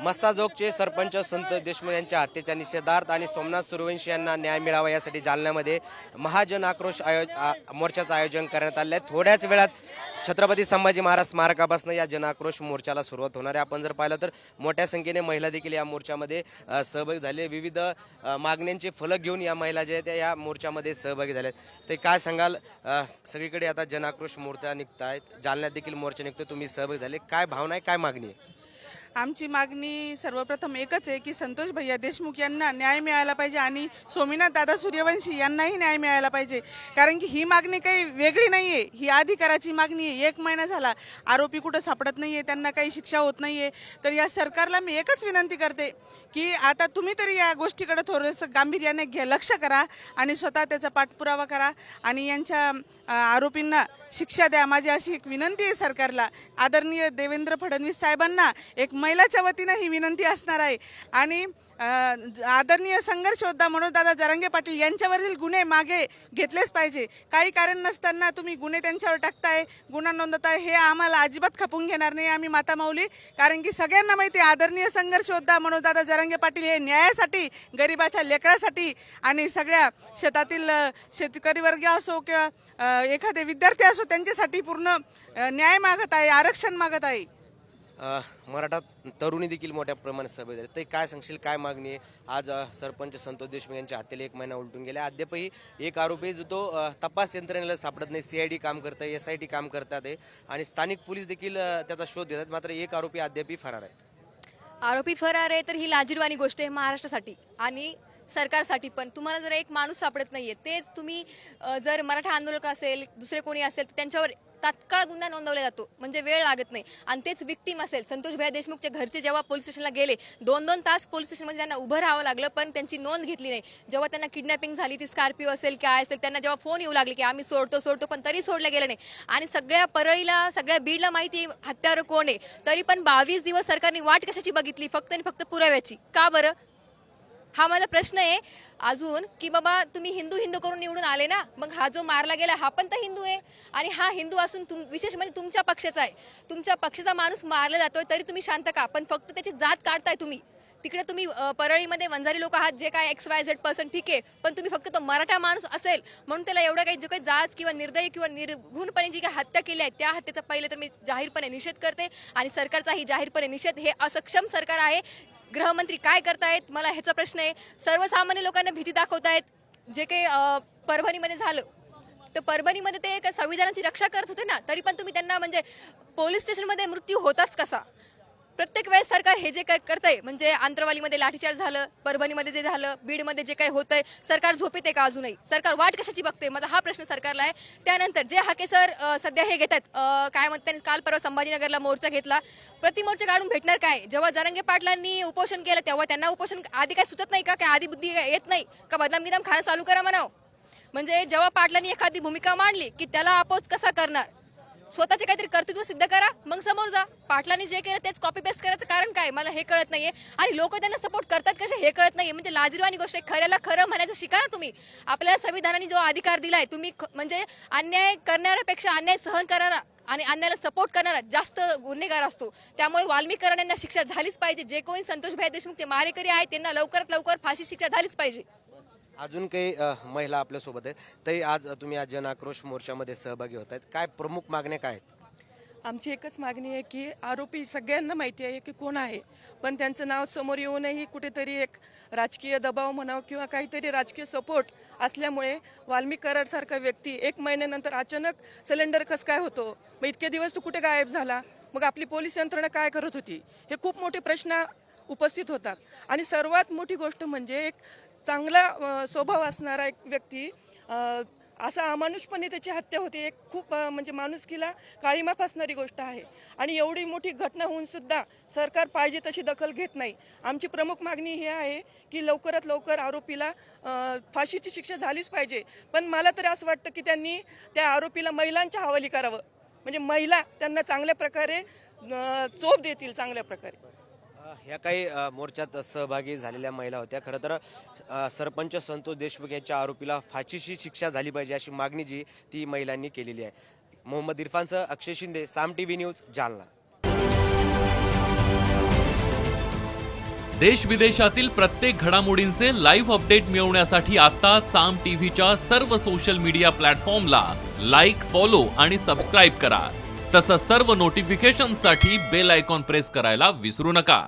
मस्साजोगचे सरपंच संतोष देशमुख यांच्या हत्येच्या निषेधार्थ आणि सोमनाथ सूर्यवंशी यांना न्याय मिळावा यासाठी जालन्यामध्ये महाजन आक्रोश मोर्चाचं आयोजन करण्यात आले आहे। थोड्याच वेळात छत्रपती संभाजी महाराज स्मारकापासून या जनाक्रोश मोर्चाला सुरुवात होणार आहे। आपण जर पाहिलं तर मोठ्या संख्येने महिला देखील या मोर्चामध्ये सहभागी झाले। विविध मागण्यांचे फलक घेऊन या महिला जे आहेत या मोर्चामध्ये सहभागी झालेत। ते काय सांगाल? सगळीकडे आता जनाक्रोश मोर्चा निघत आहेत, जालन्यात देखील मोर्चा निघतो, तुम्ही सहभागी झाले, काय भावना आहे, काय मागणी आहे? आमची मागणी सर्वप्रथम एकच आहे की संतोष भैया देशमुख यांना न्याय मिळाला पाहिजे आणि सोमनाथ दादा सूर्यवंशी यांनाही न्याय मिळाला पाहिजे। कारण की ही मागणी काही वेगळी नाही आहे, ही अधिकाराची मागणी आहे। 1 महिना झाला आरोपी कुठं सापडत नाही आहे, त्यांना काही शिक्षा होत नाही आहे। तर या सरकारला मी एकच विनंती करते की आता तुम्ही तरी या गोष्टीकडे थोडंसं गांभीर्याने लक्ष करा आणि स्वतः त्याचा पाठपुरावा करा आणि यांच्या आरोपींना शिक्षा द्या। माझी अशी एक विनंती आहे सरकारला, आदरणीय देवेंद्र फडणवीस साहेबांना एक महिलाच्या वतीनं ही विनंती असणार आहे। आणि आदरणीय संघर्ष योद्धा मनोजदादा जरांगे पाटील यांच्यावरील गुन्हे मागे घेतलेच पाहिजे। काही कारण नसताना तुम्ही गुन्हे त्यांच्यावर टाकताय, गुन्हा नोंदवताय, हे आम्हाला अजिबात खपून घेणार नाही आम्ही माता माऊली। कारण की सगळ्यांना माहिती आहे आदरणीय संघर्ष योद्धा मनोजदादा जरांगे पाटील हे न्यायासाठी, गरिबाच्या लेकरासाठी आणि सगळ्या शेतातील शेतकरी वर्ग असो किंवा एखादे विद्यार्थी असो त्यांच्यासाठी पूर्ण न्याय मागत आहे, आरक्षण मागत आहे। मराठा तरुणी देखील मोठ्या प्रमाणात सहभागी झाले। ते काय सांगशील, काय मागणी आहे? आज सरपंच संतोष देशमुख यांच्या हत्येला 1 महिना उलटून गेला, अद्यापही एक आरोपी जो तो तपास यंत्रणेला सापडत नाही। CID काम करत आहे, SIT काम करतात आहे आणि स्थानिक पोलीस देखील त्याचा शोध घेतात, मात्र एक आरोपी अद्यापही फरार आहे। आरोपी फरार आहे तर ही लाजिरवाणी गोष्ट आहे महाराष्ट्रासाठी आणि सरकारसाठी पण। तुम्हाला जर एक माणूस सापडत नाहीये, तेच तुम्ही जर मराठा आंदोलक असेल, दुसरे कोणी असेल तर त्यांच्यावर तात्काळ गुन्हा नोंदवला जातो, म्हणजे वेळ लागत नाही। आणि तेच विक्टीम असेल, संतोष भैया देशमुखचे घरचे जेव्हा पोलीस स्टेशनला गेले, 2-2 तास पोलीस स्टेशनमध्ये त्यांना उभं राहावं लागलं, पण त्यांची नोंद घेतली नाही। जेव्हा त्यांना किडनॅपिंग झाली, ती स्कॉर्पिओ असेल काय असेल, त्यांना जेव्हा फोन येऊ लागले की आम्ही सोडतो, पण तरी सोडलं गेलं नाही। आणि सगळ्या परळीला, सगळ्या बीडला माहिती हत्यारं कोण आहे, तरी पण 22 दिवस सरकारने वाट कशाची बघितली? फक्त आणि फक्त पुराव्याची। का बरं? हा माझा प्रश्न आहे अजून की बाबा तुम्ही हिंदू करून निवडून आले ना, मग हा जो मारला गेला हा पण तर हिंदू आहे आणि हा हिंदू असून विशेष म्हणजे तुमच्या पक्षाचा आहे, तुमच्या पक्षाचा माणूस मारला जातोय तरी तुम्ही शांत का? पण फक्त त्याची जात काढताय तुम्ही। तिकडे तुम्ही परळीमध्ये वंजारी लोक आहात, जे काय XYZ% ठीक आहे, पण तुम्ही फक्त तो मराठा माणूस असेल म्हणून त्याला एवढं काही जो काही जाच किंवा निर्दयी किंवा निर्घुणपणे जी काही हत्या केली आहे त्या हत्येचा पहिले तर मी जाहीरपणे निषेध करते आणि सरकारचाही जाहीरपणे निषेध। हे असक्षम सरकार आहे। गृहमंत्री काय करतायत मला ह्याचा प्रश्न आहे। सर्वसामान्य लोकांना भीती दाखवतायत। जे काही परभणीमध्ये झालं तर परभणीमध्ये ते संविधानाची रक्षा करत होते ना, तरी पण तुम्ही त्यांना म्हणजे पोलीस स्टेशनमध्ये मृत्यू होताच कसा? प्रत्येक वेळेस सरकार हे जे काय करतंय, म्हणजे आंतरवालीमध्ये लाठीचार्ज झालं, परभणीमध्ये जे झालं, बीडमध्ये जे काही होतंय, सरकार झोपेत आहे का अजूनही? सरकार वाट कशाची बघते? माझा हा प्रश्न सरकारला आहे। त्यानंतर जे हाके सर सध्या हे घेतात, काय म्हणतात, त्यांनी काल परवा संभाजीनगरला मोर्चा घेतला, प्रतिमोर्चा काढून भेटणार काय? जेव्हा जरांगे पाटलांनी उपोषण केलं तेव्हा त्यांना उपोषण आधी काय सुचत नाही का? काय आधी बुद्धी येत नाही का? बदनाम गिदाम खाणं चालू करा म्हणावं। म्हणजे जेव्हा पाटलांनी एखादी भूमिका मांडली की त्याला अपोज कसा करणार? स्वतःचे काहीतरी कर्तृत्व सिद्ध करा, मग समोर जा। पाटलांनी जे केलं तेच कॉपी पेस्ट करायचं कारण काय मला हे कळत नाहीये आणि लोक त्यांना सपोर्ट करतात कसे हे कळत नाहीये। म्हणजे लाजिरवाणी गोष्ट आहे। खऱ्याला खरं म्हणायचं शिका ना तुम्ही। आपल्याला संविधानाने जो अधिकार दिलाय, तुम्ही म्हणजे अन्याय करणाऱ्यापेक्षा अन्याय सहन करणारा आणि अन्यायाला सपोर्ट करणारा जास्त गुन्हेगार असतो। त्यामुळे वाल्मिक यांना शिक्षा झालीच पाहिजे। जे कोणी संतोष भैया देशमुखचे मारेकरी आहेत त्यांना लवकरात लवकर फाशी शिक्षा झालीच पाहिजे। अजून काही महिला आपल्यासोबत आहेत, तरी आज तुम्ही आज जनाक्रोश मोर्चामध्ये सहभागी होत आहेत, काय प्रमुख मागण्या काय आहेत? आमची एकच मागणी आहे की आरोपी सगळ्यांना माहिती आहे की कोण आहे, पण त्यांचं नाव समोर येऊनही कुठेतरी एक राजकीय दबाव म्हणावं किंवा काहीतरी राजकीय सपोर्ट असल्यामुळे वाल्मिक कराडसारखा व्यक्ती 1 महिन्यानंतर अचानक सिलेंडर कसं काय होतो? मग इतके दिवस तो कुठे गायब झाला? मग आपली पोलीस यंत्रणा काय करत होती? हे खूप मोठे प्रश्न उपस्थित होतात। आणि सर्वात मोठी गोष्ट म्हणजे एक चांगला स्वभाव असणारा एक व्यक्ती असा अमानुषपणे त्याची हत्या होते, एक खूप म्हणजे माणुसकीला काळीमा फासणारी गोष्ट आहे। आणि एवढी मोठी घटना होऊन सुद्धा सरकार पाहिजे तशी दखल घेत नाही। आमची प्रमुख मागणी ही आहे की लवकरात लवकर आरोपीला फाशीची शिक्षा झालीच पाहिजे। पण मला तरी असं वाटतं की त्यांनी त्या आरोपीला महिलांच्या हवाली करावं, म्हणजे महिला त्यांना चांगल्या प्रकारे चोप देतील चांगल्या प्रकारे। ह्या काही मोर्चात सहभागी झालेल्या महिला होत्या। खरं तर सरपंच संतोष देशमुख यांच्या आरोपीला फाशीची शिक्षा झाली पाहिजे अशी मागणी जी ती महिलांनी केलेली आहे। मोहम्मद इरफानसह अक्षय शिंदे, साम TV न्यूज, जालना। देश विदेशातील प्रत्येक घडामोडींचे लाईव्ह अपडेट मिळवण्यासाठी आता साम टीव्हीच्या सर्व सोशल मीडिया प्लॅटफॉर्मला लाईक, फॉलो आणि सबस्क्राईब करा. तसंच सर्व नोटिफिकेशनसाठी बेल आयकॉन प्रेस करायला विसरू नका.